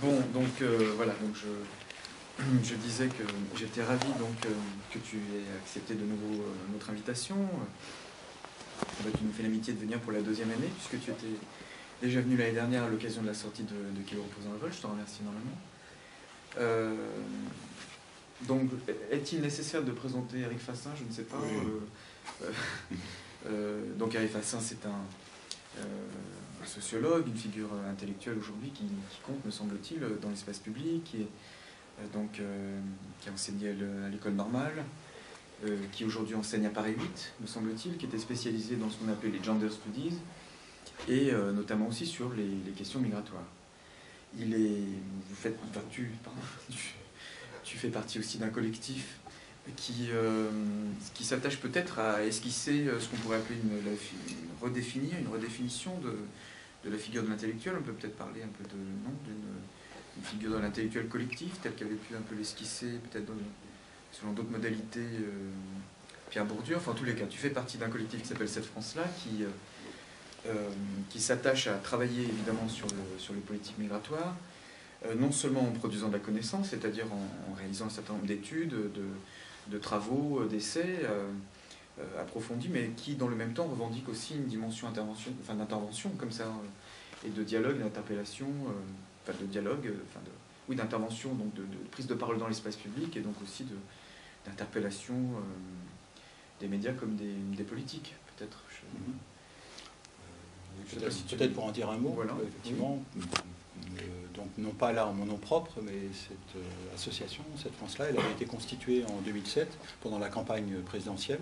Bon, donc voilà, donc je disais que j'étais ravi donc, que tu aies accepté de nouveau notre invitation. Tu nous fais l'amitié de venir pour la deuxième année, puisque tu étais déjà venu l'année dernière à l'occasion de la sortie de Qui représente le vol. Je te remercie énormément. Donc, est-il nécessaire de présenter Eric Fassin? Je ne sais pas. Donc, Eric Fassin, c'est un sociologue, une figure intellectuelle aujourd'hui qui compte, me semble-t-il, dans l'espace public, qui a enseigné à l'école normale, qui aujourd'hui enseigne à Paris 8, me semble-t-il, qui était spécialisé dans ce qu'on appelait les gender studies, et notamment aussi sur les questions migratoires. Tu fais partie aussi d'un collectif qui s'attache peut-être à esquisser ce qu'on pourrait appeler une redéfinition de la figure de l'intellectuel. On peut peut-être parler un peu d'une figure de l'intellectuel collectif, telle qu'avait pu un peu l'esquisser, peut-être selon d'autres modalités, Pierre Bourdieu. Enfin, en tous les cas, tu fais partie d'un collectif qui s'appelle Cette France-là, qui s'attache à travailler évidemment sur les politiques migratoires, non seulement en produisant de la connaissance, c'est-à-dire en réalisant un certain nombre d'études, de travaux, d'essais approfondis, mais qui, dans le même temps, revendique aussi une dimension d'intervention, comme ça, et de dialogue, d'interpellation, d'intervention, donc de prise de parole dans l'espace public, et donc aussi d'interpellation des médias comme des politiques, peut-être. Peut-être pour en dire un mot, voilà. Effectivement. Oui. Donc non pas là en mon nom propre, mais cette association, cette France-là, elle avait été constituée en 2007 pendant la campagne présidentielle,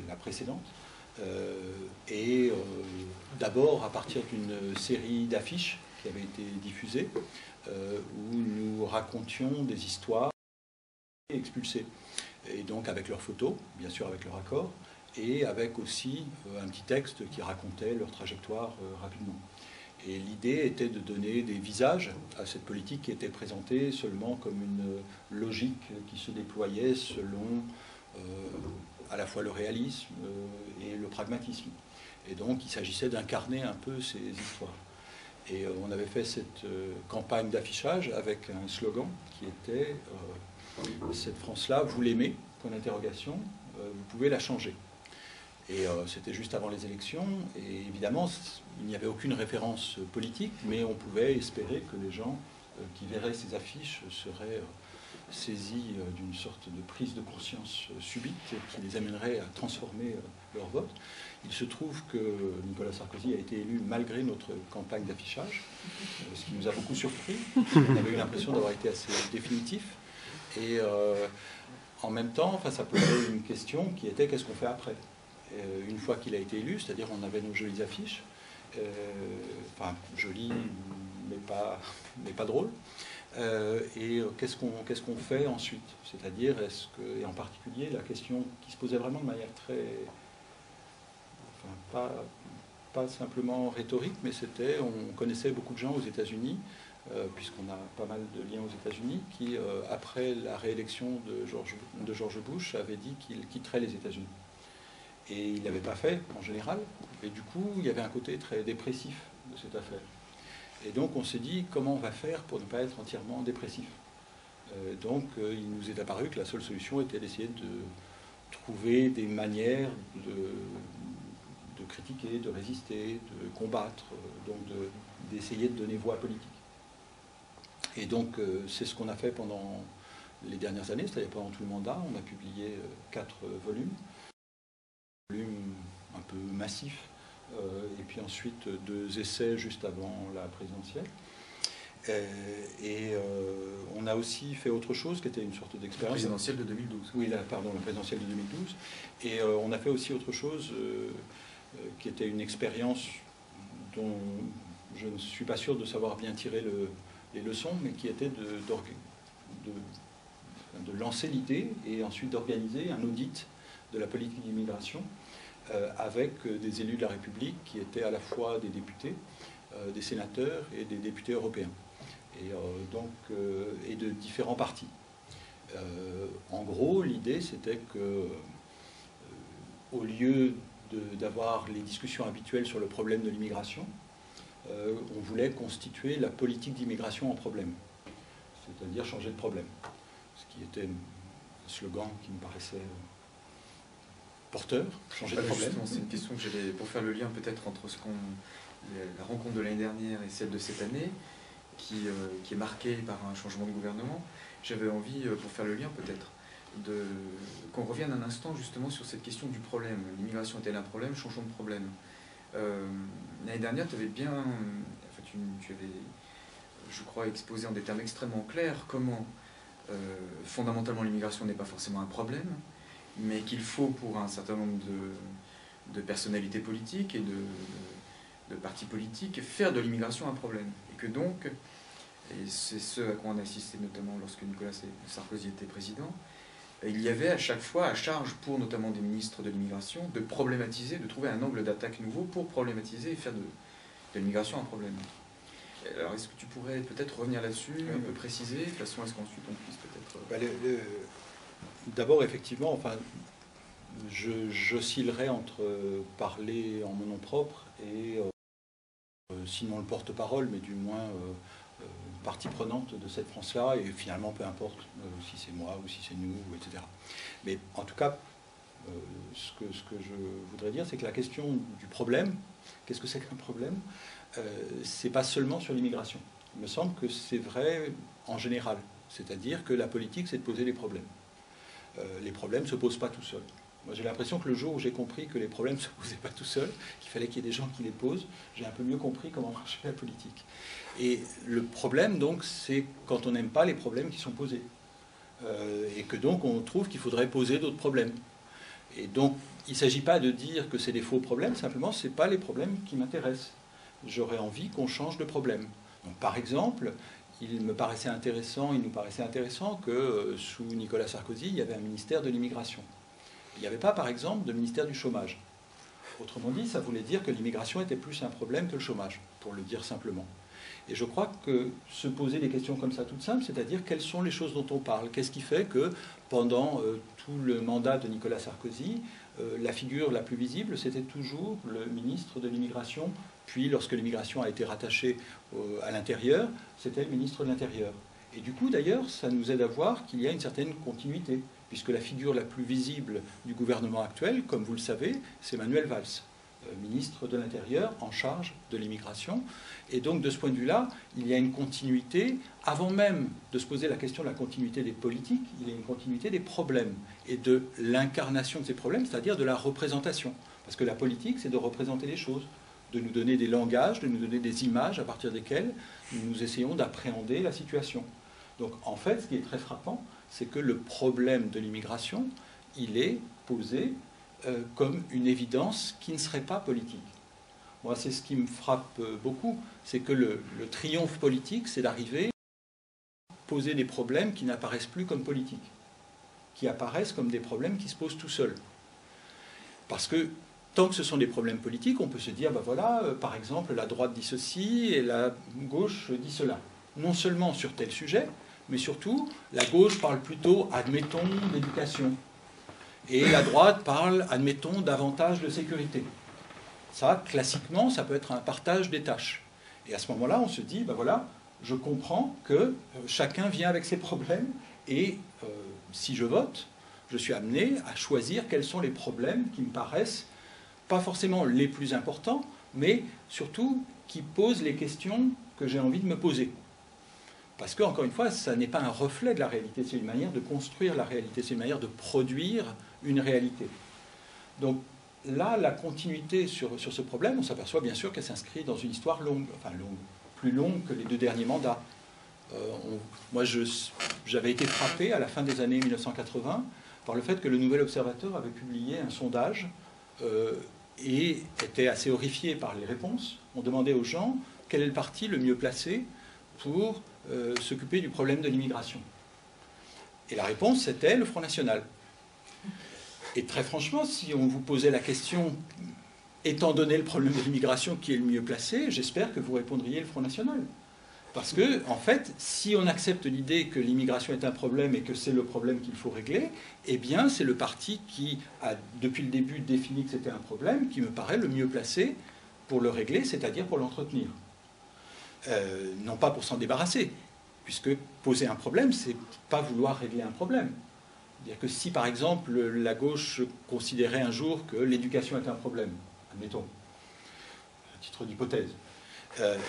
la précédente, et d'abord à partir d'une série d'affiches qui avaient été diffusées, où nous racontions des histoires expulsées, et donc avec leurs photos, bien sûr avec leur accord, et avec aussi un petit texte qui racontait leur trajectoire rapidement. Et l'idée était de donner des visages à cette politique qui était présentée seulement comme une logique qui se déployait selon à la fois le réalisme et le pragmatisme. Et donc il s'agissait d'incarner un peu ces histoires. Et on avait fait cette campagne d'affichage avec un slogan qui était cette France-là, vous l'aimez, point d'interrogation, vous pouvez la changer. Et c'était juste avant les élections, et évidemment, il n'y avait aucune référence politique, mais on pouvait espérer que les gens qui verraient ces affiches seraient saisis d'une sorte de prise de conscience subite qui les amènerait à transformer leur vote. Il se trouve que Nicolas Sarkozy a été élu malgré notre campagne d'affichage, ce qui nous a beaucoup surpris. On avait eu l'impression d'avoir été assez définitif. Et en même temps, ça posait une question qui était qu'est-ce qu'on fait après ? Une fois qu'il a été élu, c'est-à-dire on avait nos jolies affiches, jolies mais pas drôles, et qu'est-ce qu'on fait ensuite? C'est-à-dire, et en particulier, la question qui se posait vraiment de manière très, pas simplement rhétorique, mais c'était, on connaissait beaucoup de gens aux États-Unis, puisqu'on a pas mal de liens aux États-Unis, qui, après la réélection de George Bush, avaient dit qu'il quitterait les États-Unis. Et il ne l'avait pas fait, en général. Et du coup, il y avait un côté très dépressif de cette affaire. Et donc, on s'est dit, comment on va faire pour ne pas être entièrement dépressif? Donc, il nous est apparu que la seule solution était d'essayer de trouver des manières de critiquer, de résister, de combattre, donc d'essayer de donner voix politique. Et donc, c'est ce qu'on a fait pendant les dernières années, c'est-à-dire pendant tout le mandat. On a publié 4 volumes. Un peu massif, et puis ensuite 2 essais juste avant la présidentielle. On a aussi fait autre chose qui était une sorte d'expérience. La présidentielle de 2012. Oui, la présidentielle de 2012. Et on a fait aussi autre chose qui était une expérience dont je ne suis pas sûr de savoir bien tirer les leçons, mais qui était de lancer l'idée et ensuite d'organiser un audit de la politique d'immigration avec des élus de la République qui étaient à la fois des députés, des sénateurs et des députés européens, et de différents partis. En gros, l'idée c'était que, au lieu d'avoir les discussions habituelles sur le problème de l'immigration, on voulait constituer la politique d'immigration en problème, c'est-à-dire changer de problème, ce qui était un slogan qui me paraissait porteur, changer de problème. C'est une question que j'avais, pour faire le lien peut-être entre la rencontre de l'année dernière et celle de cette année, qui est marquée par un changement de gouvernement. J'avais envie, pour faire le lien peut-être, qu'on revienne un instant justement sur cette question du problème. L'immigration est-elle un problème? Changeons de problème. L'année dernière, tu avais bien, enfin, tu avais, je crois, exposé en des termes extrêmement clairs comment fondamentalement l'immigration n'est pas forcément un problème, mais qu'il faut pour un certain nombre de personnalités politiques et de partis politiques faire de l'immigration un problème. Et que donc, et c'est ce à quoi on assistait notamment lorsque Nicolas Sarkozy était président, il y avait à chaque fois à charge pour notamment des ministres de l'immigration de problématiser, de trouver un angle d'attaque nouveau pour problématiser et faire de l'immigration un problème. Alors est-ce que tu pourrais peut-être revenir là-dessus, un peu préciser, de façon à ce qu'ensuite on puisse peut-être... D'abord, effectivement, enfin, j'oscillerais entre parler en mon nom propre et, sinon le porte-parole, mais du moins partie prenante de cette France-là, et finalement, peu importe si c'est moi ou si c'est nous, etc. Mais en tout cas, ce que je voudrais dire, c'est que la question du problème, qu'est-ce que c'est qu'un problème, c'est pas seulement sur l'immigration. Il me semble que c'est vrai en général. C'est-à-dire que la politique, c'est de poser des problèmes. Les problèmes ne se posent pas tout seuls. Moi, j'ai l'impression que le jour où j'ai compris que les problèmes ne se posaient pas tout seuls, qu'il fallait qu'il y ait des gens qui les posent, j'ai un peu mieux compris comment marchait la politique. Et le problème, donc, c'est quand on n'aime pas les problèmes qui sont posés. Et que donc, on trouve qu'il faudrait poser d'autres problèmes. Et donc, il ne s'agit pas de dire que c'est des faux problèmes, simplement, ce n'est pas les problèmes qui m'intéressent. J'aurais envie qu'on change de problème. Donc, par exemple, il nous paraissait intéressant que sous Nicolas Sarkozy, il y avait un ministère de l'immigration. Il n'y avait pas, par exemple, de ministère du chômage. Autrement dit, ça voulait dire que l'immigration était plus un problème que le chômage, pour le dire simplement. Et je crois que se poser des questions comme ça toutes simples, c'est-à-dire quelles sont les choses dont on parle, qu'est-ce qui fait que pendant tout le mandat de Nicolas Sarkozy, la figure la plus visible, c'était toujours le ministre de l'immigration, puis lorsque l'immigration a été rattachée à l'intérieur, c'était le ministre de l'Intérieur. Et du coup, d'ailleurs, ça nous aide à voir qu'il y a une certaine continuité, puisque la figure la plus visible du gouvernement actuel, comme vous le savez, c'est Manuel Valls, ministre de l'Intérieur en charge de l'immigration. Et donc, de ce point de vue-là, il y a une continuité. Avant même de se poser la question de la continuité des politiques, il y a une continuité des problèmes et de l'incarnation de ces problèmes, c'est-à-dire de la représentation. Parce que la politique, c'est de représenter les choses, de nous donner des langages, de nous donner des images à partir desquelles nous essayons d'appréhender la situation. Donc, en fait, ce qui est très frappant, c'est que le problème de l'immigration, il est posé comme une évidence qui ne serait pas politique. Moi, c'est ce qui me frappe beaucoup, c'est que le triomphe politique, c'est d'arriver à poser des problèmes qui n'apparaissent plus comme politiques, qui apparaissent comme des problèmes qui se posent tout seuls. Parce que tant que ce sont des problèmes politiques, on peut se dire, ben voilà, par exemple, la droite dit ceci et la gauche dit cela. Non seulement sur tel sujet, mais surtout, la gauche parle plutôt, admettons, d'éducation. Et la droite parle, admettons, davantage de sécurité. Ça, classiquement, ça peut être un partage des tâches. Et à ce moment-là, on se dit, ben voilà, je comprends que chacun vient avec ses problèmes, et si je vote, je suis amené à choisir quels sont les problèmes qui me paraissent pas forcément les plus importants, mais surtout qui posent les questions que j'ai envie de me poser. Parce que, encore une fois, ça n'est pas un reflet de la réalité, c'est une manière de construire la réalité, c'est une manière de produire une réalité. Donc là, la continuité sur ce problème, on s'aperçoit bien sûr qu'elle s'inscrit dans une histoire longue, enfin longue, plus longue que les 2 derniers mandats. Moi, j'avais été frappé à la fin des années 1980 par le fait que le Nouvel Observateur avait publié un sondage et était assez horrifié par les réponses. On demandait aux gens quel est le parti le mieux placé pour s'occuper du problème de l'immigration. Et la réponse, c'était le Front National. Et très franchement, si on vous posait la question, étant donné le problème de l'immigration, qui est le mieux placé, j'espère que vous répondriez le Front National. Parce que, en fait, si on accepte l'idée que l'immigration est un problème et que c'est le problème qu'il faut régler, eh bien, c'est le parti qui a, depuis le début, défini que c'était un problème, qui me paraît le mieux placé pour le régler, c'est-à-dire pour l'entretenir. non pas pour s'en débarrasser, puisque poser un problème, c'est pas vouloir régler un problème. C'est-à-dire que si, par exemple, la gauche considérait un jour que l'éducation est un problème, admettons, à titre d'hypothèse,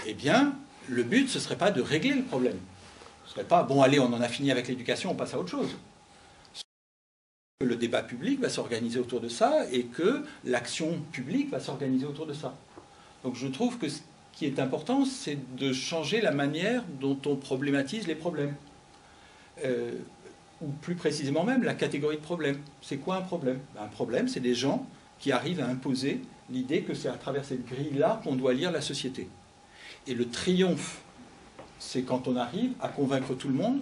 eh bien, le but, ce ne serait pas de régler le problème. Ce ne serait pas, bon, allez, on en a fini avec l'éducation, on passe à autre chose. Le débat public va s'organiser autour de ça et que l'action publique va s'organiser autour de ça. Donc je trouve que ce qui est important, c'est de changer la manière dont on problématise les problèmes. Ou plus précisément même, la catégorie de problème. C'est quoi un problème? Un problème, c'est des gens qui arrivent à imposer l'idée que c'est à travers cette grille-là qu'on doit lire la société. Et le triomphe, c'est quand on arrive à convaincre tout le monde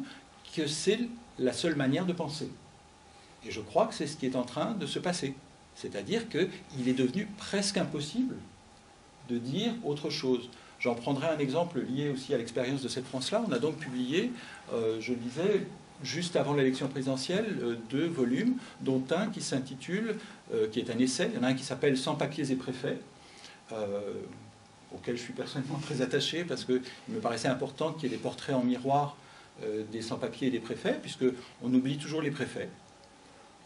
que c'est la seule manière de penser. Et je crois que c'est ce qui est en train de se passer. C'est-à-dire qu'il est devenu presque impossible de dire autre chose. J'en prendrai un exemple lié aussi à l'expérience de cette France-là. On a donc publié, je le disais, juste avant l'élection présidentielle, 2 volumes, dont un qui s'intitule, qui est un essai, il y en a un qui s'appelle « Sans papiers et préfets », auquel je suis personnellement très attaché, parce qu'il me paraissait important qu'il y ait des portraits en miroir des sans-papiers et des préfets, puisqu'on oublie toujours les préfets.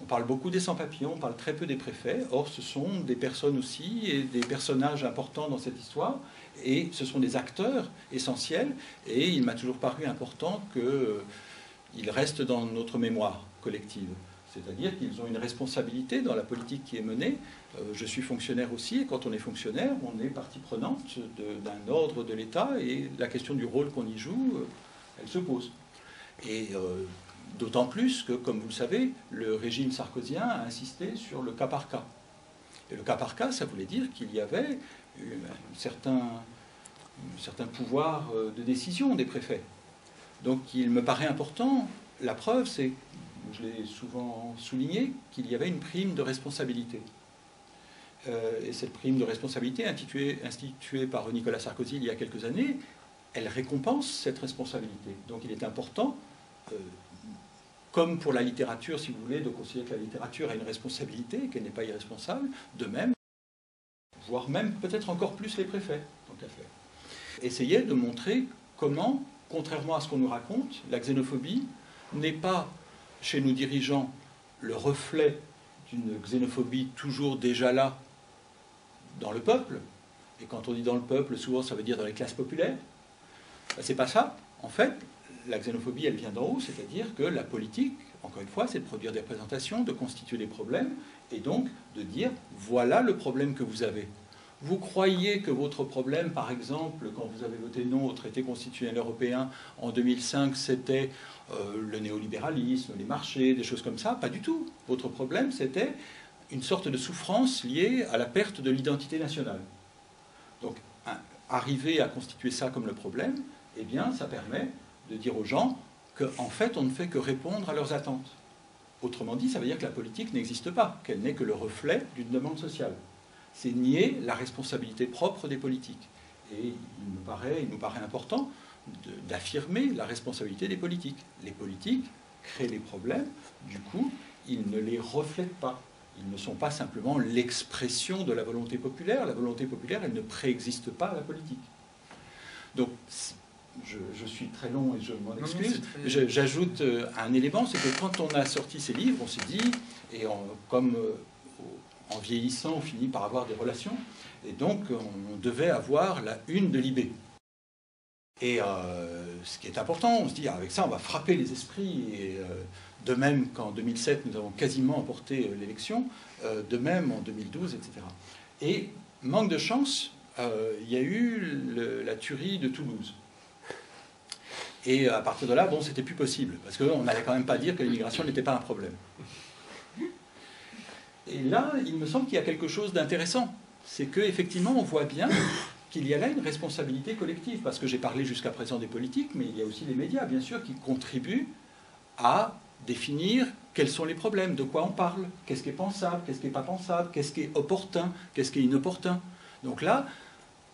On parle beaucoup des sans-papiers, on parle très peu des préfets. Or, ce sont des personnes aussi, et des personnages importants dans cette histoire, et ce sont des acteurs essentiels, et il m'a toujours paru important qu'ils restent dans notre mémoire collective. C'est-à-dire qu'ils ont une responsabilité dans la politique qui est menée. Je suis fonctionnaire aussi, et quand on est fonctionnaire, on est partie prenante d'un ordre de l'État, et la question du rôle qu'on y joue, elle se pose. Et d'autant plus que, comme vous le savez, le régime sarkozyen a insisté sur le cas par cas. Et le cas par cas, ça voulait dire qu'il y avait un certain pouvoir de décision des préfets. Donc il me paraît important, la preuve, c'est, je l'ai souvent souligné, qu'il y avait une prime de responsabilité. Et cette prime de responsabilité, instituée par Nicolas Sarkozy il y a quelques années, elle récompense cette responsabilité. Donc il est important, comme pour la littérature, si vous voulez, de considérer que la littérature a une responsabilité, qu'elle n'est pas irresponsable, de même, voire même peut-être encore plus les préfets, tant qu'à faire. Essayer de montrer comment, contrairement à ce qu'on nous raconte, la xénophobie n'est pas, chez nos dirigeants, le reflet d'une xénophobie toujours déjà là dans le peuple. Et quand on dit dans le peuple, souvent ça veut dire dans les classes populaires. Ben, c'est pas ça. En fait, la xénophobie, elle vient d'en haut, c'est-à-dire que la politique, encore une fois, c'est de produire des représentations, de constituer des problèmes, et donc de dire, voilà le problème que vous avez. Vous croyez que votre problème, par exemple, quand vous avez voté non au traité constitutionnel européen en 2005, c'était le néolibéralisme, les marchés, des choses comme ça? Pas du tout. Votre problème, c'était une sorte de souffrance liée à la perte de l'identité nationale. Donc, arriver à constituer ça comme le problème, eh bien, ça permet de dire aux gens qu'en fait, on ne fait que répondre à leurs attentes. Autrement dit, ça veut dire que la politique n'existe pas, qu'elle n'est que le reflet d'une demande sociale. C'est nier la responsabilité propre des politiques. Et il nous paraît important d'affirmer la responsabilité des politiques. Les politiques créent les problèmes, du coup, ils ne les reflètent pas. Ils ne sont pas simplement l'expression de la volonté populaire. La volonté populaire, elle ne préexiste pas à la politique. Donc, je suis très long et je m'en excuse. J'ajoute un élément, c'est que quand on a sorti ces livres, on s'est dit, et comme en vieillissant, on finit par avoir des relations, et donc on devait avoir la une de Libé. Et ce qui est important, on se dit, avec ça, on va frapper les esprits, et de même qu'en 2007, nous avons quasiment emporté l'élection, de même en 2012, etc. Et, manque de chance, il y a eu la tuerie de Toulouse. Et à partir de là, bon, c'était plus possible, parce qu'on n'allait quand même pas dire que l'immigration n'était pas un problème. Et là, il me semble qu'il y a quelque chose d'intéressant. C'est qu'effectivement, on voit bien qu'il y a là une responsabilité collective, parce que j'ai parlé jusqu'à présent des politiques, mais il y a aussi les médias, bien sûr, qui contribuent à définir quels sont les problèmes, de quoi on parle, qu'est-ce qui est pensable, qu'est-ce qui n'est pas pensable, qu'est-ce qui est opportun, qu'est-ce qui est inopportun. Donc là,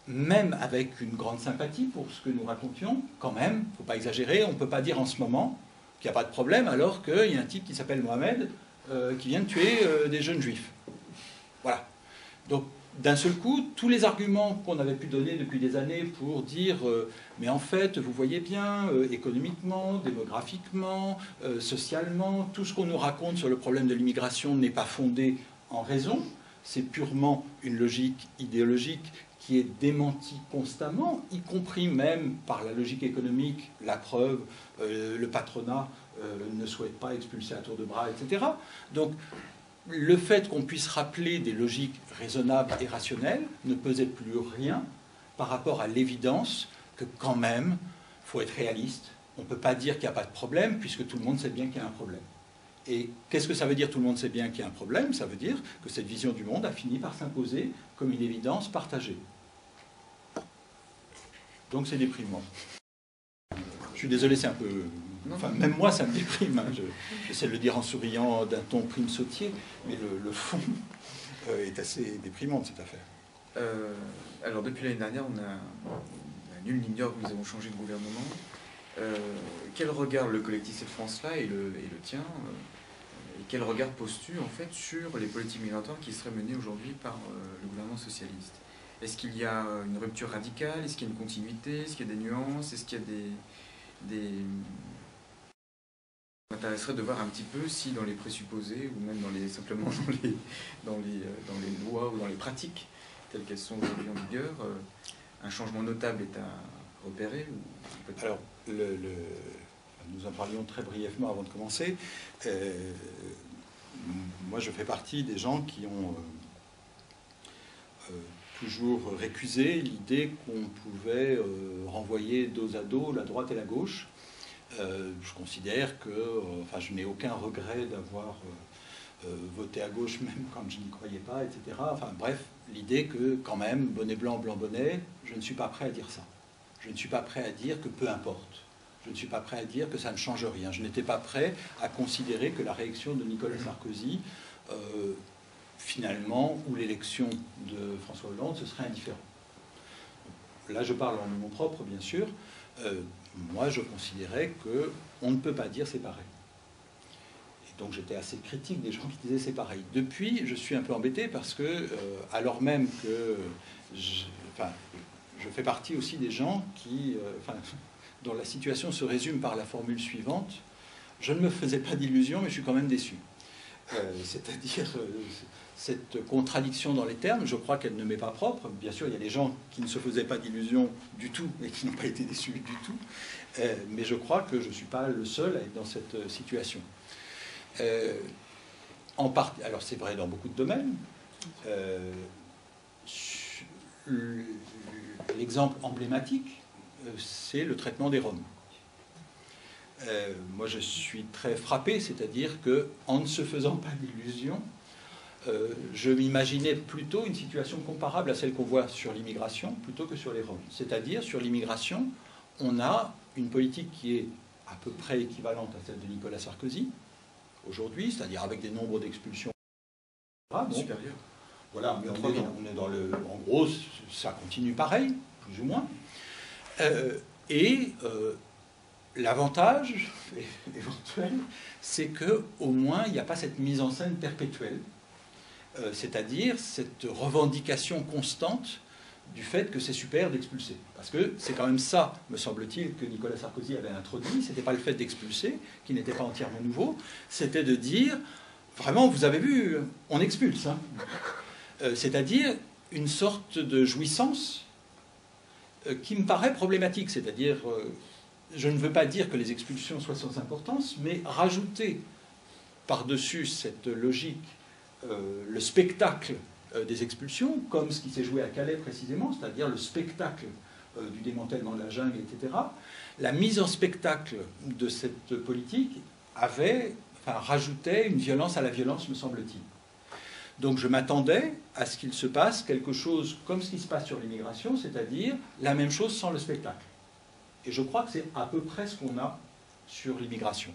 même avec une grande sympathie pour ce que nous racontions, quand même, il ne faut pas exagérer, on ne peut pas dire en ce moment qu'il n'y a pas de problème, alors qu'il y a un type qui s'appelle Mohamed qui vient de tuer des jeunes juifs. Voilà. Donc, d'un seul coup, tous les arguments qu'on avait pu donner depuis des années pour dire mais en fait, vous voyez bien, économiquement, démographiquement, socialement, tout ce qu'on nous raconte sur le problème de l'immigration n'est pas fondé en raison, c'est purement une logique idéologique qui est démentie constamment, y compris même par la logique économique, la preuve, le patronat ne souhaite pas expulser à tour de bras, etc. Donc, le fait qu'on puisse rappeler des logiques raisonnables et rationnelles ne pesait plus rien par rapport à l'évidence que quand même, il faut être réaliste. On ne peut pas dire qu'il n'y a pas de problème puisque tout le monde sait bien qu'il y a un problème. Et qu'est-ce que ça veut dire tout le monde sait bien qu'il y a un problème? Ça veut dire que cette vision du monde a fini par s'imposer comme une évidence partagée. Donc c'est déprimant. Je suis désolé, c'est un peu... Enfin, même moi, ça me déprime. Hein. J'essaie de le dire en souriant d'un ton prime sautier, mais le fond est assez déprimant de cette affaire. Alors, depuis l'année dernière, nul n'ignore que nous avons changé de gouvernement. Quel regard le collectif Cette France-là et le tien, et quel regard poses-tu en fait sur les politiques migratoires qui seraient menées aujourd'hui par le gouvernement socialiste? Est-ce qu'il y a une rupture radicale? Est-ce qu'il y a une continuité? Est-ce qu'il y a des nuances? Est-ce qu'il y a des... m'intéresserait de voir un petit peu si dans les présupposés ou même simplement dans les lois ou dans les pratiques telles qu'elles sont aujourd'hui en vigueur, un changement notable est à repérer ou... Alors, nous en parlions très brièvement avant de commencer. Moi, je fais partie des gens qui ont toujours récusé l'idée qu'on pouvait renvoyer dos à dos la droite et la gauche. Je considère que, enfin, je n'ai aucun regret d'avoir voté à gauche, même quand je n'y croyais pas, etc. Enfin, bref, l'idée que, quand même, bonnet blanc, blanc bonnet, je ne suis pas prêt à dire ça. Je ne suis pas prêt à dire que peu importe. Je ne suis pas prêt à dire que ça ne change rien. Je n'étais pas prêt à considérer que la réaction de Nicolas Sarkozy, finalement, ou l'élection de François Hollande, ce serait indifférent. Là, je parle en nom propre, bien sûr. Moi, je considérais qu'on ne peut pas dire c'est pareil. Et donc, j'étais assez critique des gens qui disaient c'est pareil. Depuis, je suis un peu embêté parce que, alors même que je fais partie aussi des gens dont la situation se résume par la formule suivante: je ne me faisais pas d'illusions, mais je suis quand même déçu. C'est-à-dire cette contradiction dans les termes, je crois qu'elle ne m'est pas propre. Bien sûr, il y a des gens qui ne se faisaient pas d'illusions du tout et qui n'ont pas été déçus du tout. Mais je crois que je ne suis pas le seul à être dans cette situation. Alors c'est vrai dans beaucoup de domaines. L'exemple emblématique, c'est le traitement des Roms. Moi, je suis très frappé, c'est-à-dire qu'en ne se faisant pas d'illusions, je m'imaginais plutôt une situation comparable à celle qu'on voit sur l'immigration plutôt que sur les Roms. C'est-à-dire, sur l'immigration, on a une politique qui est à peu près équivalente à celle de Nicolas Sarkozy aujourd'hui, c'est-à-dire avec des nombres d'expulsions supérieurs. Voilà, mais on est dans le... En gros, ça continue pareil, plus ou moins. L'avantage éventuel, c'est qu'au moins, il n'y a pas cette mise en scène perpétuelle, c'est-à-dire cette revendication constante du fait que c'est super d'expulser. Parce que c'est quand même ça, me semble-t-il, que Nicolas Sarkozy avait introduit. Ce n'était pas le fait d'expulser, qui n'était pas entièrement nouveau, c'était de dire, vraiment, vous avez vu, on expulse. Hein. C'est-à-dire une sorte de jouissance qui me paraît problématique. C'est-à-dire, je ne veux pas dire que les expulsions soient sans importance, mais rajouter par-dessus cette logique le spectacle des expulsions, comme ce qui s'est joué à Calais précisément, c'est-à-dire le spectacle du démantèlement de la jungle, etc. La mise en spectacle de cette politique rajoutait une violence à la violence, me semble-t-il. Donc je m'attendais à ce qu'il se passe quelque chose comme ce qui se passe sur l'immigration, c'est-à-dire la même chose sans le spectacle. Et je crois que c'est à peu près ce qu'on a sur l'immigration.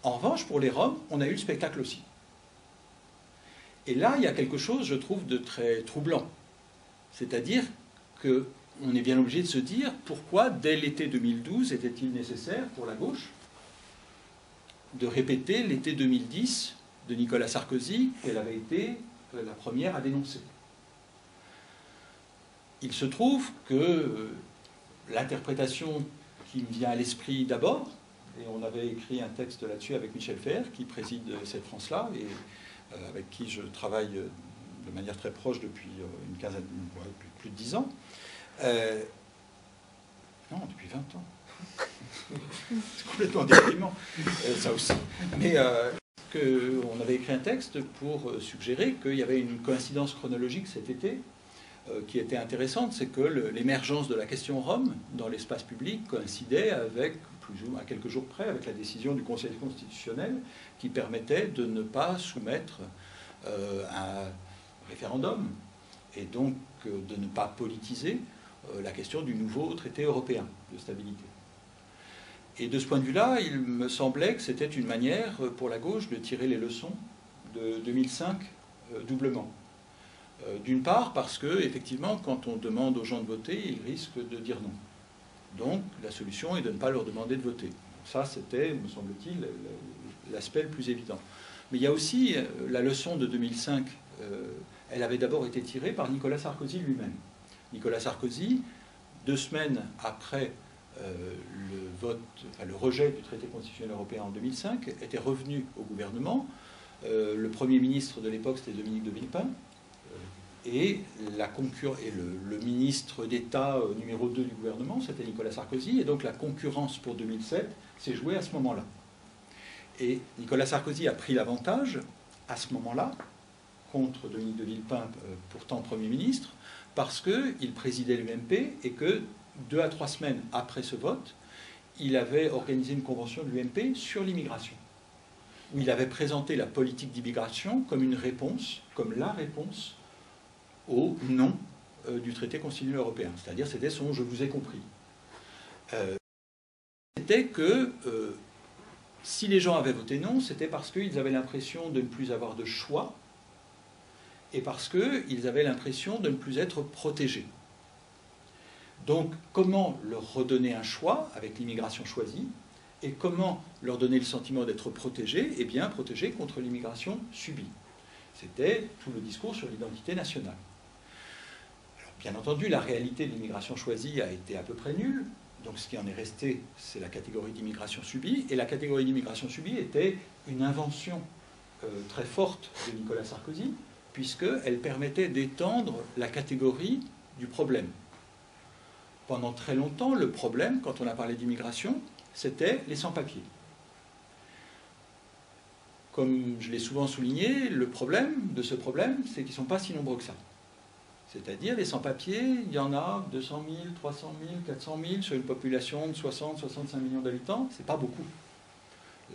En revanche, pour les Roms, on a eu le spectacle aussi. Et là, il y a quelque chose, je trouve, de très troublant. C'est-à-dire qu'on est bien obligé de se dire pourquoi, dès l'été 2012, était-il nécessaire pour la gauche de répéter l'été 2010 de Nicolas Sarkozy, qu'elle avait été la première à dénoncer. il se trouve que l'interprétation qui me vient à l'esprit d'abord, et on avait écrit un texte là-dessus avec Michel Fer, qui préside cette France-là, et avec qui je travaille de manière très proche depuis une quinzaine, depuis plus de 10 ans. Non, depuis 20 ans. C'est complètement déprimant, ça aussi. Mais on avait écrit un texte pour suggérer qu'il y avait une coïncidence chronologique cet été qui était intéressante, c'est que l'émergence de la question Rome dans l'espace public coïncidait avec, plus ou moins à quelques jours près, avec la décision du Conseil constitutionnel qui permettait de ne pas soumettre un référendum et donc de ne pas politiser la question du nouveau traité européen de stabilité. Et de ce point de vue-là, il me semblait que c'était une manière pour la gauche de tirer les leçons de 2005 doublement. D'une part, parce que, effectivement, quand on demande aux gens de voter, ils risquent de dire non. Donc, la solution est de ne pas leur demander de voter. Ça, c'était, me semble-t-il, l'aspect le plus évident. Mais il y a aussi la leçon de 2005. Elle avait d'abord été tirée par Nicolas Sarkozy lui-même. Nicolas Sarkozy, 2 semaines après le rejet du traité constitutionnel européen en 2005, était revenu au gouvernement. Le Premier ministre de l'époque, c'était Dominique de Villepin. Et le ministre d'État numéro 2 du gouvernement, c'était Nicolas Sarkozy. Et donc la concurrence pour 2007 s'est jouée à ce moment-là. Et Nicolas Sarkozy a pris l'avantage, à ce moment-là, contre Dominique de Villepin, pourtant Premier ministre, parce qu'il présidait l'UMP et que 2 à 3 semaines après ce vote, il avait organisé une convention de l'UMP sur l'immigration, où il avait présenté la politique d'immigration comme une réponse, comme la réponse au non du traité constitutionnel européen. C'est-à-dire, c'était son « je vous ai compris ». C'était que si les gens avaient voté non, c'était parce qu'ils avaient l'impression de ne plus avoir de choix et parce qu'ils avaient l'impression de ne plus être protégés. Donc, comment leur redonner un choix avec l'immigration choisie et comment leur donner le sentiment d'être protégés? Eh bien, protégés contre l'immigration subie. C'était tout le discours sur l'identité nationale. Alors, bien entendu, la réalité de l'immigration choisie a été à peu près nulle. Donc, ce qui en est resté, c'est la catégorie d'immigration subie. Et la catégorie d'immigration subie était une invention très forte de Nicolas Sarkozy, puisqu'elle permettait d'étendre la catégorie du problème. Pendant très longtemps, le problème, quand on a parlé d'immigration, c'était les sans-papiers. Comme je l'ai souvent souligné, le problème de ce problème, c'est qu'ils ne sont pas si nombreux que ça. C'est-à-dire, les sans-papiers, il y en a 200 000, 300 000, 400 000 sur une population de 60-65 millions d'habitants, c'est pas beaucoup.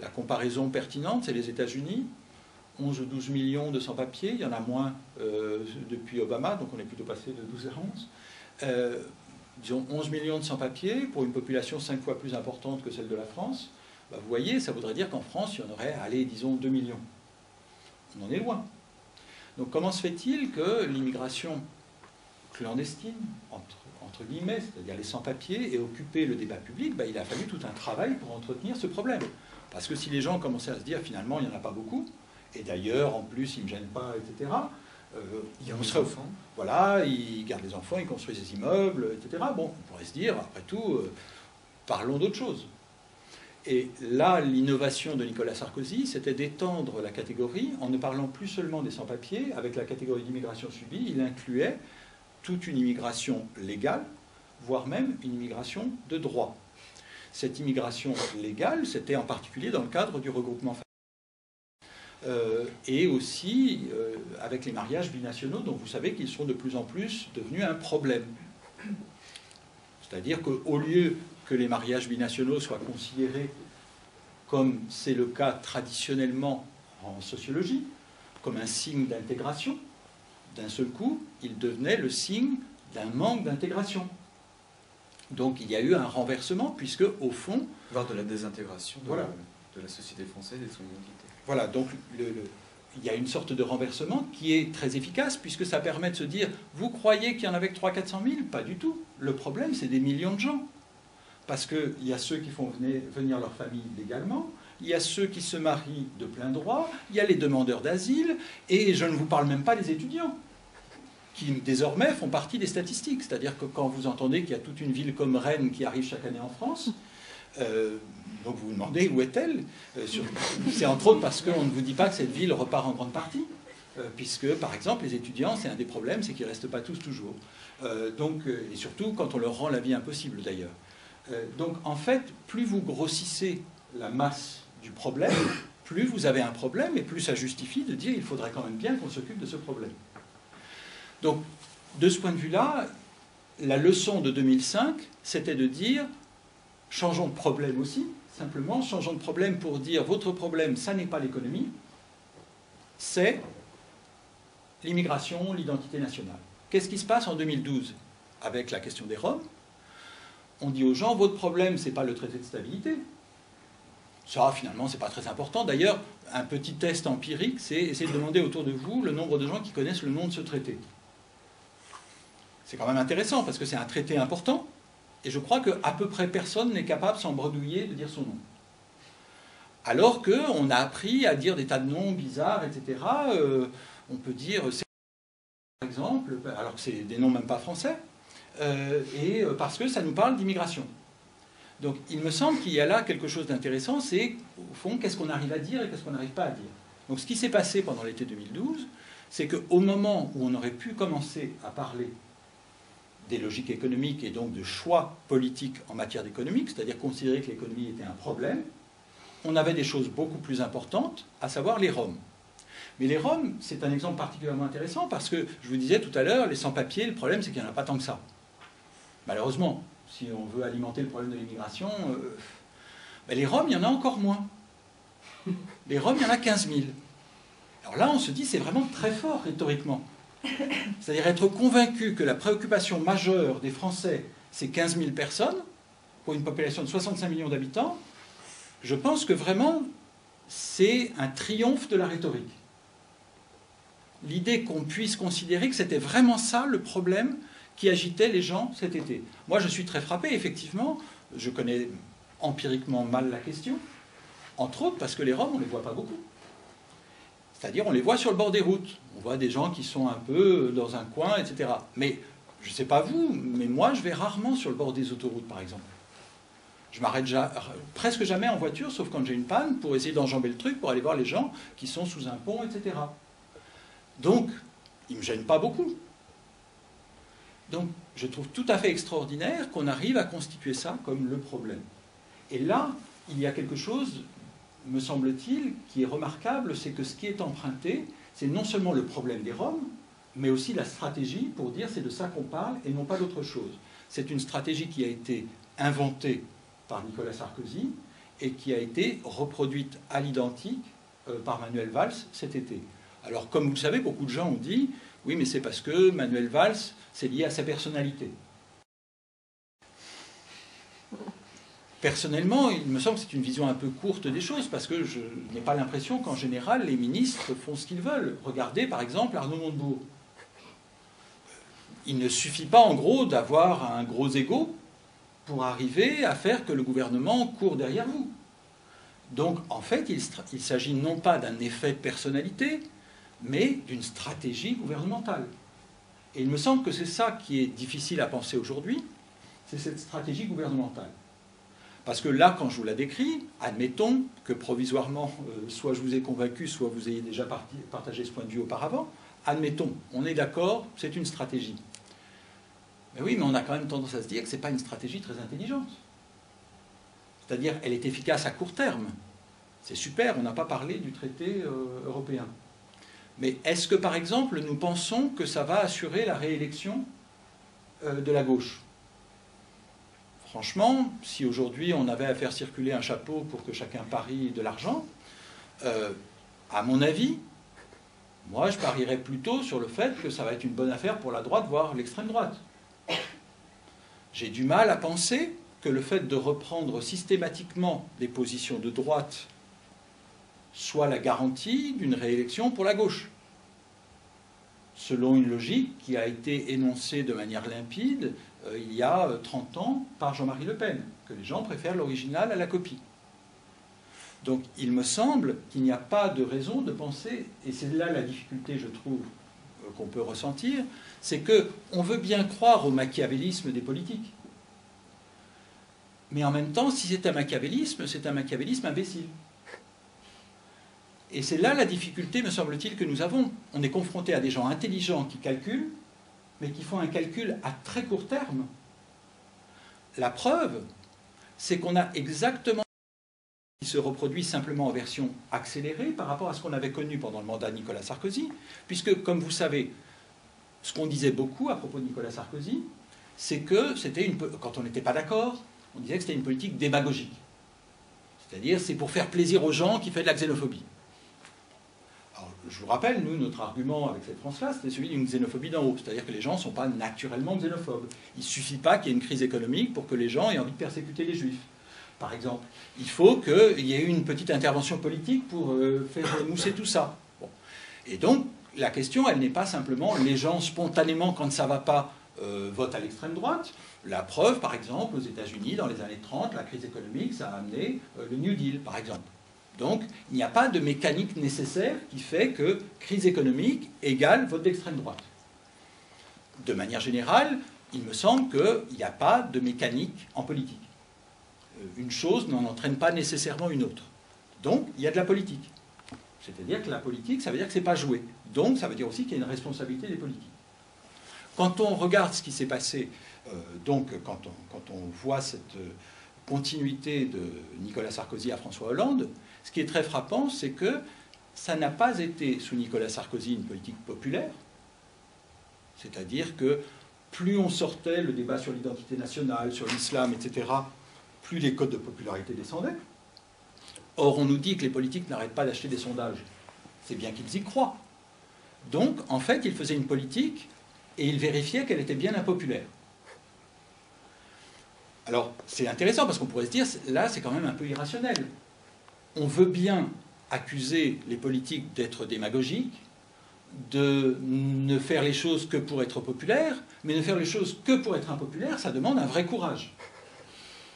La comparaison pertinente, c'est les États-Unis, 11 ou 12 millions de sans-papiers, il y en a moins depuis Obama, donc on est plutôt passé de 12 à 11. Disons 11 millions de sans-papiers pour une population 5 fois plus importante que celle de la France. Bah, vous voyez, ça voudrait dire qu'en France, il y en aurait, allez, disons 2 millions. On en est loin. Donc comment se fait-il que l'immigration clandestine, entre guillemets, c'est-à-dire les sans-papiers, ait occupé le débat public? Bah, il a fallu tout un travail pour entretenir ce problème. Parce que si les gens commençaient à se dire finalement il n'y en a pas beaucoup, et d'ailleurs en plus ils ne me gênent pas, etc., ils gardent les enfants. Voilà, ils gardent les enfants, ils construisent des immeubles, etc. Bon, on pourrait se dire, après tout, parlons d'autre chose. Et là, l'innovation de Nicolas Sarkozy, c'était d'étendre la catégorie en ne parlant plus seulement des sans-papiers. Avec la catégorie d'immigration subie, il incluait toute une immigration légale, voire même une immigration de droit. Cette immigration légale, c'était en particulier dans le cadre du regroupement familial. Et aussi avec les mariages binationaux, dont vous savez qu'ils sont de plus en plus devenus un problème. C'est-à-dire qu'au lieu que les mariages binationaux soient considérés, comme c'est le cas traditionnellement en sociologie, comme un signe d'intégration, d'un seul coup, ils devenaient le signe d'un manque d'intégration. Donc il y a eu un renversement, puisque au fond... Voire de la désintégration voilà. de la société française et de son identité. Voilà, donc il y a une sorte de renversement qui est très efficace, puisque ça permet de se dire, vous croyez qu'il y en avait que 300 000 ? Pas du tout. Le problème, c'est des millions de gens. Parce qu'il y a ceux qui font venir leur famille légalement, il y a ceux qui se marient de plein droit, il y a les demandeurs d'asile, et je ne vous parle même pas des étudiants. qui désormais font partie des statistiques. C'est-à-dire que quand vous entendez qu'il y a toute une ville comme Rennes qui arrive chaque année en France, donc vous vous demandez où est-elle. C'est entre autres parce qu'on ne vous dit pas que cette ville repart en grande partie, puisque par exemple les étudiants, c'est un des problèmes, c'est qu'ils ne restent pas tous toujours. Et surtout quand on leur rend la vie impossible d'ailleurs. Donc en fait, plus vous grossissez la masse du problème, plus vous avez un problème et plus ça justifie de dire il faudrait quand même bien qu'on s'occupe de ce problème. Donc de ce point de vue-là, la leçon de 2005, c'était de dire changeons de problème aussi, simplement changeons de problème pour dire votre problème, ça n'est pas l'économie, c'est l'immigration, l'identité nationale. Qu'est-ce qui se passe en 2012 avec la question des Roms? On dit aux gens, votre problème, ce n'est pas le traité de stabilité. Ça, finalement, ce n'est pas très important. D'ailleurs, un petit test empirique, c'est essayer de demander autour de vous le nombre de gens qui connaissent le nom de ce traité. C'est quand même intéressant, parce que c'est un traité important, et je crois qu'à peu près personne n'est capable, sans bredouiller, de dire son nom. Alors qu'on a appris à dire des tas de noms bizarres, etc. On peut dire, par exemple, alors que c'est des noms même pas français, parce que ça nous parle d'immigration. Donc il me semble qu'il y a là quelque chose d'intéressant, c'est au fond qu'est-ce qu'on arrive à dire et qu'est-ce qu'on n'arrive pas à dire. Donc ce qui s'est passé pendant l'été 2012, c'est qu'au moment où on aurait pu commencer à parler des logiques économiques et donc de choix politiques en matière d'économie, c'est-à-dire considérer que l'économie était un problème, on avait des choses beaucoup plus importantes, à savoir les Roms. Mais les Roms, c'est un exemple particulièrement intéressant parce que, je vous disais tout à l'heure, les sans-papiers, le problème c'est qu'il n'y en a pas tant que ça. Malheureusement, si on veut alimenter le problème de l'immigration, les Roms, il y en a encore moins. Les Roms, il y en a 15 000. Alors là, on se dit, c'est vraiment très fort rhétoriquement. C'est-à-dire être convaincu que la préoccupation majeure des Français, c'est 15 000 personnes, pour une population de 65 millions d'habitants, je pense que vraiment, c'est un triomphe de la rhétorique. L'idée qu'on puisse considérer que c'était vraiment ça le problème qui agitait les gens cet été. Moi, je suis très frappé, effectivement, je connais empiriquement mal la question, entre autres parce que les Roms, on ne les voit pas beaucoup. C'est-à-dire, on les voit sur le bord des routes. On voit des gens qui sont un peu dans un coin, etc. Mais, je ne sais pas vous, mais moi, je vais rarement sur le bord des autoroutes, par exemple. Je m'arrête presque jamais en voiture, sauf quand j'ai une panne, pour essayer d'enjamber le truc, pour aller voir les gens qui sont sous un pont, etc. Donc, ils ne me gênent pas beaucoup. Donc, je trouve tout à fait extraordinaire qu'on arrive à constituer ça comme le problème. Et là, il y a quelque chose, me semble-t-il, qui est remarquable, c'est que ce qui est emprunté, c'est non seulement le problème des Roms, mais aussi la stratégie pour dire c'est de ça qu'on parle et non pas d'autre chose. C'est une stratégie qui a été inventée par Nicolas Sarkozy et qui a été reproduite à l'identique par Manuel Valls cet été. Alors, comme vous le savez, beaucoup de gens ont dit « Oui, mais c'est parce que Manuel Valls, c'est lié à sa personnalité. » Personnellement, il me semble que c'est une vision un peu courte des choses, parce que je n'ai pas l'impression qu'en général, les ministres font ce qu'ils veulent. Regardez, par exemple, Arnaud Montebourg. Il ne suffit pas, en gros, d'avoir un gros ego pour arriver à faire que le gouvernement court derrière vous. Donc, en fait, il s'agit non pas d'un effet de personnalité, mais d'une stratégie gouvernementale. Et il me semble que c'est ça qui est difficile à penser aujourd'hui, c'est cette stratégie gouvernementale. Parce que là, quand je vous la décris, admettons que provisoirement, soit je vous ai convaincu, soit vous ayez déjà partagé ce point de vue auparavant, admettons, on est d'accord, c'est une stratégie. Mais oui, mais on a quand même tendance à se dire que ce n'est pas une stratégie très intelligente. C'est-à-dire, elle est efficace à court terme. C'est super, on n'a pas parlé du traité européen. Mais est-ce que, par exemple, nous pensons que ça va assurer la réélection de la gauche ? Franchement, si aujourd'hui on avait à faire circuler un chapeau pour que chacun parie de l'argent, à mon avis, moi je parierais plutôt sur le fait que ça va être une bonne affaire pour la droite, voire l'extrême droite. J'ai du mal à penser que le fait de reprendre systématiquement des positions de droite soit la garantie d'une réélection pour la gauche. Selon une logique qui a été énoncée de manière limpide il y a 30 ans par Jean-Marie Le Pen, que les gens préfèrent l'original à la copie. Donc il me semble qu'il n'y a pas de raison de penser, et c'est là la difficulté, je trouve, qu'on peut ressentir, c'est qu'on veut bien croire au machiavélisme des politiques. Mais en même temps, si c'est un machiavélisme imbécile. Et c'est là la difficulté, me semble-t-il, que nous avons. On est confronté à des gens intelligents qui calculent, mais qui font un calcul à très court terme. La preuve, c'est qu'on a exactement ce qui se reproduit simplement en version accélérée par rapport à ce qu'on avait connu pendant le mandat de Nicolas Sarkozy, puisque, comme vous savez, ce qu'on disait beaucoup à propos de Nicolas Sarkozy, c'est que quand on n'était pas d'accord, on disait que c'était une politique démagogique. C'est-à-dire, c'est pour faire plaisir aux gens qui fait de la xénophobie. Alors, je vous rappelle, nous, notre argument avec cette France-là, c'était celui d'une xénophobie d'en haut. C'est-à-dire que les gens ne sont pas naturellement xénophobes. Il ne suffit pas qu'il y ait une crise économique pour que les gens aient envie de persécuter les juifs, par exemple. Il faut qu'il y ait une petite intervention politique pour faire mousser tout ça. Bon. Et donc, la question, elle n'est pas simplement les gens spontanément, quand ça ne va pas, votent à l'extrême droite. La preuve, par exemple, aux États-Unis, dans les années 30, la crise économique, ça a amené le New Deal, par exemple. Donc, il n'y a pas de mécanique nécessaire qui fait que crise économique égale vote d'extrême droite. De manière générale, il me semble qu'il n'y a pas de mécanique en politique. Une chose n'en entraîne pas nécessairement une autre. Donc, il y a de la politique. C'est-à-dire que la politique, ça veut dire que ce n'est pas joué. Donc, ça veut dire aussi qu'il y a une responsabilité des politiques. Quand on regarde ce qui s'est passé, quand on voit cette continuité de Nicolas Sarkozy à François Hollande, ce qui est très frappant, c'est que ça n'a pas été, sous Nicolas Sarkozy, une politique populaire. C'est-à-dire que plus on sortait le débat sur l'identité nationale, sur l'islam, etc., plus les codes de popularité descendaient. Or, on nous dit que les politiques n'arrêtent pas d'acheter des sondages. C'est bien qu'ils y croient. Donc, en fait, ils faisaient une politique et ils vérifiaient qu'elle était bien impopulaire. Alors, c'est intéressant parce qu'on pourrait se dire, là, c'est quand même un peu irrationnel. On veut bien accuser les politiques d'être démagogiques, de ne faire les choses que pour être populaires, mais ne faire les choses que pour être impopulaire, ça demande un vrai courage.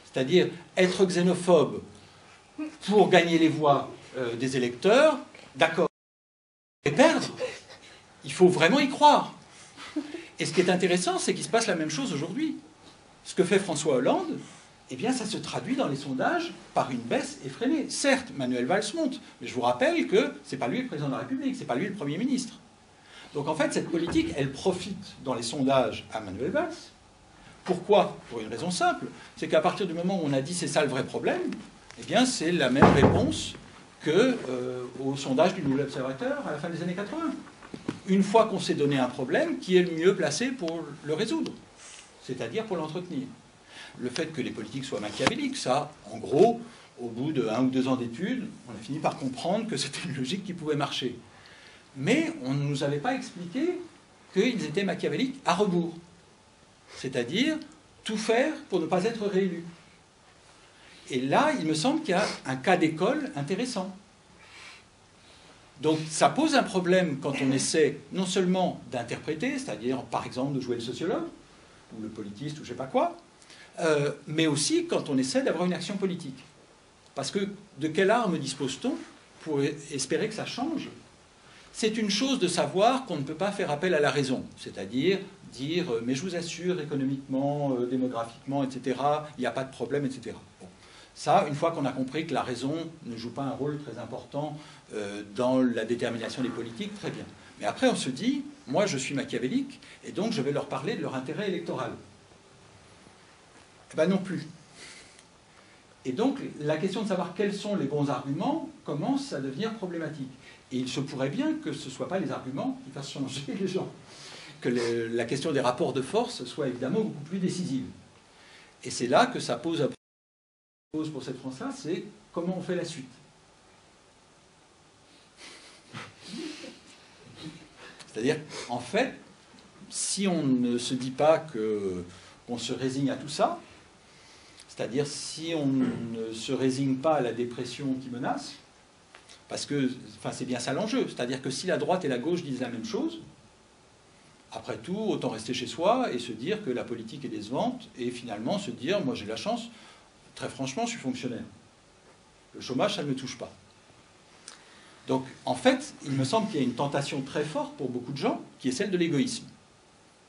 C'est-à-dire être xénophobe pour gagner les voix des électeurs, d'accord, et perdre. Il faut vraiment y croire. Et ce qui est intéressant, c'est qu'il se passe la même chose aujourd'hui. Ce que fait François Hollande, eh bien, ça se traduit dans les sondages par une baisse effrénée. Certes, Manuel Valls monte, mais je vous rappelle que ce n'est pas lui le président de la République, ce n'est pas lui le Premier ministre. Donc en fait, cette politique, elle profite dans les sondages à Manuel Valls. Pourquoi? Pour une raison simple, c'est qu'à partir du moment où on a dit c'est ça le vrai problème, eh bien, c'est la même réponse qu'au sondage du Nouvel Observateur à la fin des années 80. Une fois qu'on s'est donné un problème, qui est le mieux placé pour le résoudre? C'est-à-dire pour l'entretenir. Le fait que les politiques soient machiavéliques, ça, en gros, au bout de 1 ou 2 ans d'études, on a fini par comprendre que c'était une logique qui pouvait marcher. Mais on ne nous avait pas expliqué qu'ils étaient machiavéliques à rebours. C'est-à-dire tout faire pour ne pas être réélu. Et là, il me semble qu'il y a un cas d'école intéressant. Donc ça pose un problème quand on essaie non seulement d'interpréter, c'est-à-dire par exemple de jouer le sociologue, ou le politiste, ou je ne sais pas quoi, mais aussi quand on essaie d'avoir une action politique. Parce que de quelle arme dispose-t-on pour espérer que ça change? C'est une chose de savoir qu'on ne peut pas faire appel à la raison, c'est-à-dire dire « mais je vous assure, économiquement, démographiquement, etc., il n'y a pas de problème, etc. » Bon. Ça, une fois qu'on a compris que la raison ne joue pas un rôle très important dans la détermination des politiques, très bien. Mais après, on se dit, moi, je suis machiavélique, et donc je vais leur parler de leur intérêt électoral. Eh bien, non plus. Et donc, la question de savoir quels sont les bons arguments commence à devenir problématique. Et il se pourrait bien que ce ne soient pas les arguments qui fassent changer les gens. Que la question des rapports de force soit évidemment beaucoup plus décisive. Et c'est là que ça pose un problème pour cette France-là, c'est comment on fait la suite. C'est-à-dire, en fait, si on ne se dit pas qu'on se résigne à tout ça, c'est-à-dire si on ne se résigne pas à la dépression qui menace, parce que c'est bien ça l'enjeu, c'est-à-dire que si la droite et la gauche disent la même chose, après tout, autant rester chez soi et se dire que la politique est décevante, et finalement se dire, moi j'ai la chance, très franchement, je suis fonctionnaire. Le chômage, ça ne me touche pas. Donc, en fait, il me semble qu'il y a une tentation très forte pour beaucoup de gens, qui est celle de l'égoïsme.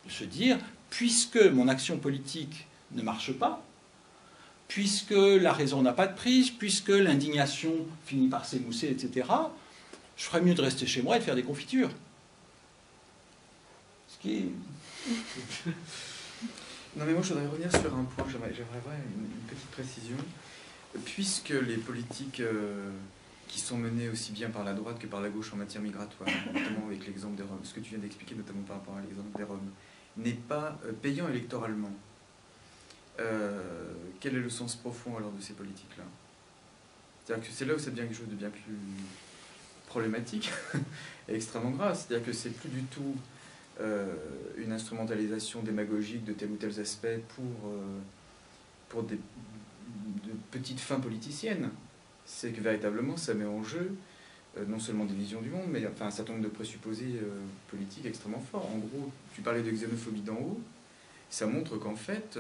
De se dire, puisque mon action politique ne marche pas, puisque la raison n'a pas de prise, puisque l'indignation finit par s'émousser, etc., je ferais mieux de rester chez moi et de faire des confitures. Ce qui est... Non, mais moi, je voudrais revenir sur un point. J'aimerais avoir une petite précision. Puisque les politiques qui sont menées aussi bien par la droite que par la gauche en matière migratoire, notamment avec l'exemple des Roms, ce que tu viens d'expliquer, notamment par rapport à l'exemple des Roms, n'est pas payant électoralement, quel est le sens profond alors de ces politiques-là? C'est-à-dire que c'est là où ça devient quelque chose de bien plus problématique et extrêmement grave. C'est-à-dire que c'est plus du tout une instrumentalisation démagogique de tel ou tel aspect pour de petites fins politiciennes. C'est que véritablement ça met en jeu non seulement des visions du monde, mais enfin, un certain nombre de présupposés politiques extrêmement forts. En gros, tu parlais de xénophobie d'en haut, ça montre qu'en fait,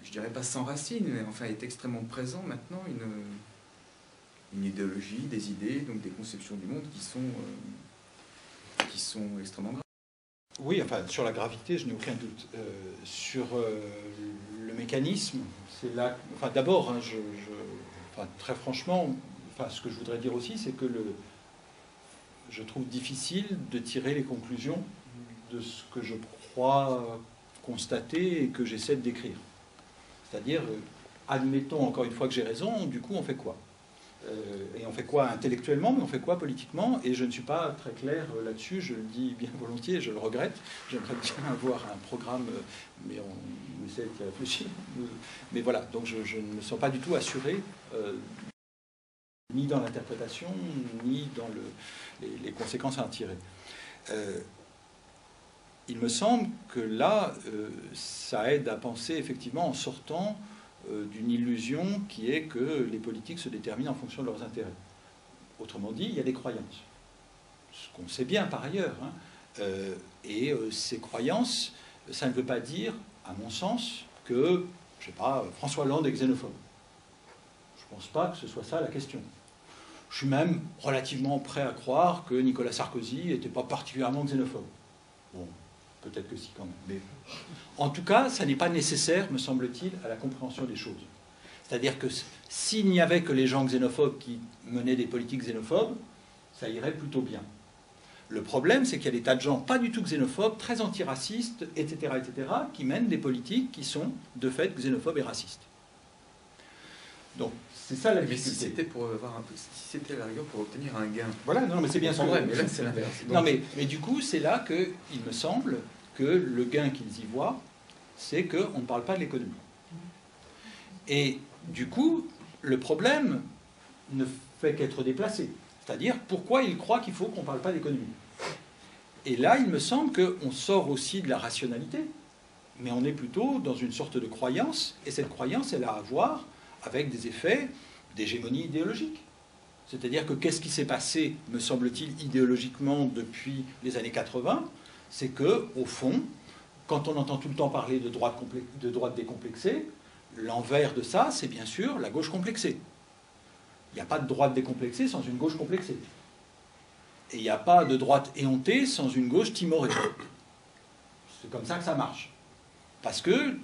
je dirais pas sans racine, mais enfin est extrêmement présent maintenant une idéologie, des idées, donc des conceptions du monde qui sont extrêmement graves. Oui, enfin, sur la gravité, je n'ai aucun doute. Sur le mécanisme, c'est là... Enfin, d'abord, hein, enfin, très franchement, enfin, ce que je voudrais dire aussi, c'est que je trouve difficile de tirer les conclusions de ce que je crois constater et que j'essaie de décrire. C'est-à-dire, admettons encore une fois que j'ai raison, du coup, on fait quoi ? Et on fait quoi intellectuellement, mais on fait quoi politiquement? Et je ne suis pas très clair là-dessus, je le dis bien volontiers, je le regrette. J'aimerais bien avoir un programme, mais on essaie d'y réfléchir. Mais voilà, donc je ne me sens pas du tout assuré, ni dans l'interprétation, ni dans les conséquences à en tirer. Il me semble que là, ça aide à penser effectivement en sortant d'une illusion qui est que les politiques se déterminent en fonction de leurs intérêts. Autrement dit, il y a des croyances. Ce qu'on sait bien par ailleurs. Hein. Et ces croyances, ça ne veut pas dire, à mon sens, que, je ne sais pas, François Hollande est xénophobe. Je ne pense pas que ce soit ça la question. Je suis même relativement prêt à croire que Nicolas Sarkozy n'était pas particulièrement xénophobe. Bon, peut-être que si quand même. Mais en tout cas, ça n'est pas nécessaire, me semble-t-il, à la compréhension des choses. C'est-à-dire que s'il n'y avait que les gens xénophobes qui menaient des politiques xénophobes, ça irait plutôt bien. Le problème, c'est qu'il y a des tas de gens pas du tout xénophobes, très antiracistes, etc., qui mènent des politiques qui sont, de fait, xénophobes et racistes. Donc, c'est ça la difficulté. Mais si c'était pour avoir un peu, si c'était à la rigueur pour obtenir un gain. Voilà, non, mais c'est bien sûr. Mais là, c'est l'inverse. Non, mais du coup, c'est là qu'il me semble que le gain qu'ils y voient, c'est qu'on ne parle pas de l'économie. Et du coup, le problème ne fait qu'être déplacé. C'est-à-dire, pourquoi ils croient qu'il faut qu'on ne parle pas d'économie? Et là, il me semble qu'on sort aussi de la rationalité, mais on est plutôt dans une sorte de croyance, et cette croyance, elle a à voir avec des effets d'hégémonie idéologique. C'est-à-dire que qu'est-ce qui s'est passé, me semble-t-il, idéologiquement depuis les années 80? C'est que, au fond, quand on entend tout le temps parler de droite décomplexée, l'envers de ça, c'est bien sûr la gauche complexée. Il n'y a pas de droite décomplexée sans une gauche complexée. Et il n'y a pas de droite éhontée sans une gauche timorée. C'est comme ça que ça marche. Parce que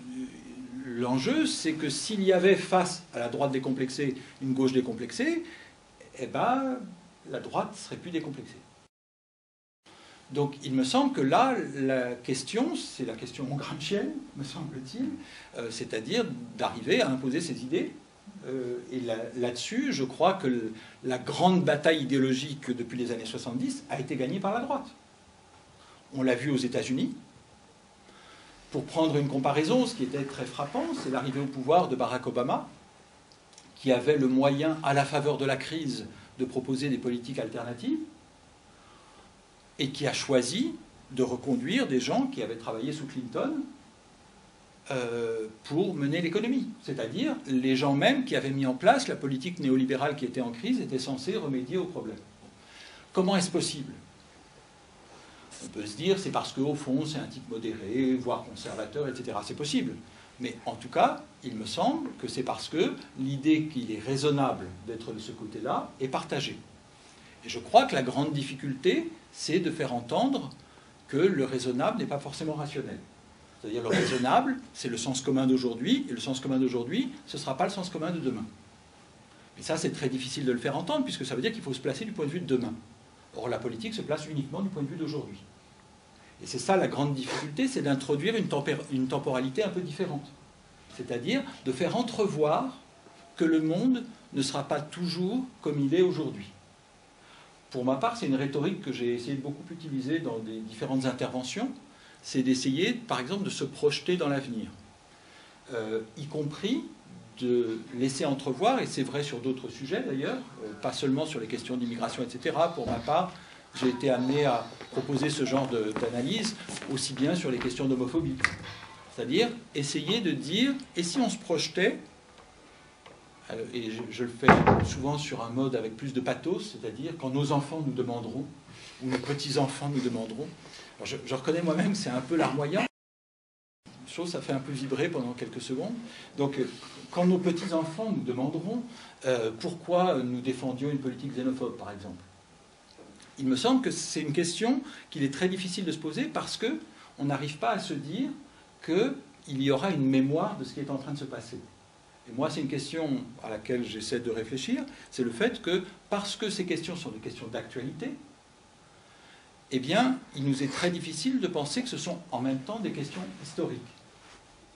l'enjeu, c'est que s'il y avait face à la droite décomplexée une gauche décomplexée, eh ben, la droite ne serait plus décomplexée. Donc il me semble que là, la question, c'est la question gramscienne, me semble-t-il, c'est-à-dire d'arriver à imposer ses idées. Et là-dessus, je crois que la grande bataille idéologique depuis les années 70 a été gagnée par la droite. On l'a vu aux États-Unis. Pour prendre une comparaison, ce qui était très frappant, c'est l'arrivée au pouvoir de Barack Obama, qui avait le moyen, à la faveur de la crise, de proposer des politiques alternatives, et qui a choisi de reconduire des gens qui avaient travaillé sous Clinton pour mener l'économie. C'est-à-dire, les gens même qui avaient mis en place la politique néolibérale qui était en crise étaient censés remédier au problème. Comment est-ce possible? On peut se dire, c'est parce qu'au fond, c'est un type modéré, voire conservateur, etc. C'est possible. Mais en tout cas, il me semble que c'est parce que l'idée qu'il est raisonnable d'être de ce côté-là est partagée. Et je crois que la grande difficulté, c'est de faire entendre que le raisonnable n'est pas forcément rationnel. C'est-à-dire le raisonnable, c'est le sens commun d'aujourd'hui, et le sens commun d'aujourd'hui, ce ne sera pas le sens commun de demain. Et ça, c'est très difficile de le faire entendre, puisque ça veut dire qu'il faut se placer du point de vue de demain. Or, la politique se place uniquement du point de vue d'aujourd'hui. Et c'est ça la grande difficulté, c'est d'introduire une temporalité un peu différente. C'est-à-dire de faire entrevoir que le monde ne sera pas toujours comme il est aujourd'hui. Pour ma part, c'est une rhétorique que j'ai essayé de beaucoup utiliser dans des différentes interventions, c'est d'essayer, par exemple, de se projeter dans l'avenir, y compris de laisser entrevoir, et c'est vrai sur d'autres sujets d'ailleurs, pas seulement sur les questions d'immigration, etc. Pour ma part, j'ai été amené à proposer ce genre d'analyse aussi bien sur les questions d'homophobie. C'est-à-dire essayer de dire, et si on se projetait, et je le fais souvent sur un mode avec plus de pathos, c'est-à-dire quand nos enfants nous demanderont, ou nos petits-enfants nous demanderont, alors je reconnais moi-même que c'est un peu larmoyant, chose, ça fait un peu vibrer pendant quelques secondes. Donc, quand nos petits-enfants nous demanderont pourquoi nous défendions une politique xénophobe, par exemple, il me semble que c'est une question qu'il est très difficile de se poser parce qu'on n'arrive pas à se dire qu'il y aura une mémoire de ce qui est en train de se passer. Et moi, c'est une question à laquelle j'essaie de réfléchir, c'est le fait que, parce que ces questions sont des questions d'actualité, eh bien, il nous est très difficile de penser que ce sont en même temps des questions historiques.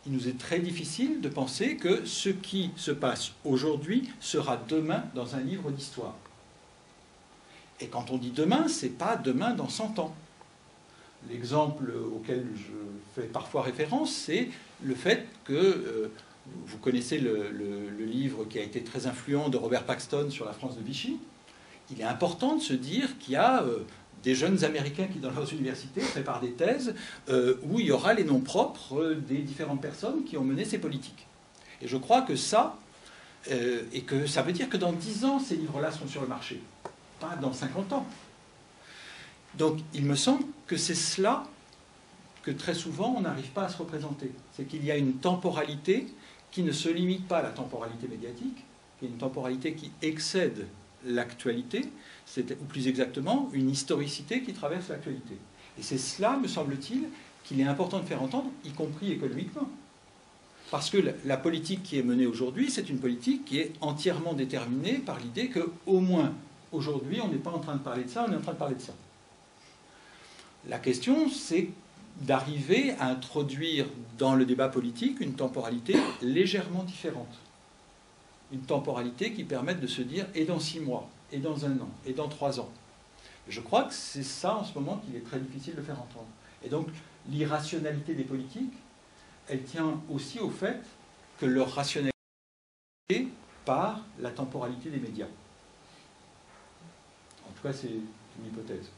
Il nous est très difficile de penser que ce qui se passe aujourd'hui sera demain dans un livre d'histoire. Et quand on dit demain, ce n'est pas demain dans 100 ans. L'exemple auquel je fais parfois référence, c'est le fait que, vous connaissez le livre qui a été très influent de Robert Paxton sur la France de Vichy. Il est important de se dire qu'il y a des jeunes Américains qui, dans leurs universités, préparent des thèses où il y aura les noms propres des différentes personnes qui ont mené ces politiques. Et je crois que ça, et que ça veut dire que dans 10 ans, ces livres-là seront sur le marché, pas dans 50 ans. Donc, il me semble que c'est cela que très souvent, on n'arrive pas à se représenter. C'est qu'il y a une temporalité qui ne se limite pas à la temporalité médiatique, qui est une temporalité qui excède l'actualité, ou plus exactement, une historicité qui traverse l'actualité. Et c'est cela, me semble-t-il, qu'il est important de faire entendre, y compris économiquement. Parce que la politique qui est menée aujourd'hui, c'est une politique qui est entièrement déterminée par l'idée qu'au moins, aujourd'hui, on n'est pas en train de parler de ça, on est en train de parler de ça. La question, c'est d'arriver à introduire dans le débat politique une temporalité légèrement différente. Une temporalité qui permette de se dire et dans 6 mois, et dans 1 an, et dans 3 ans. Je crois que c'est ça en ce moment qu'il est très difficile de faire entendre. Et donc l'irrationalité des politiques, elle tient aussi au fait que leur rationalité est par la temporalité des médias. En tout cas, c'est une hypothèse.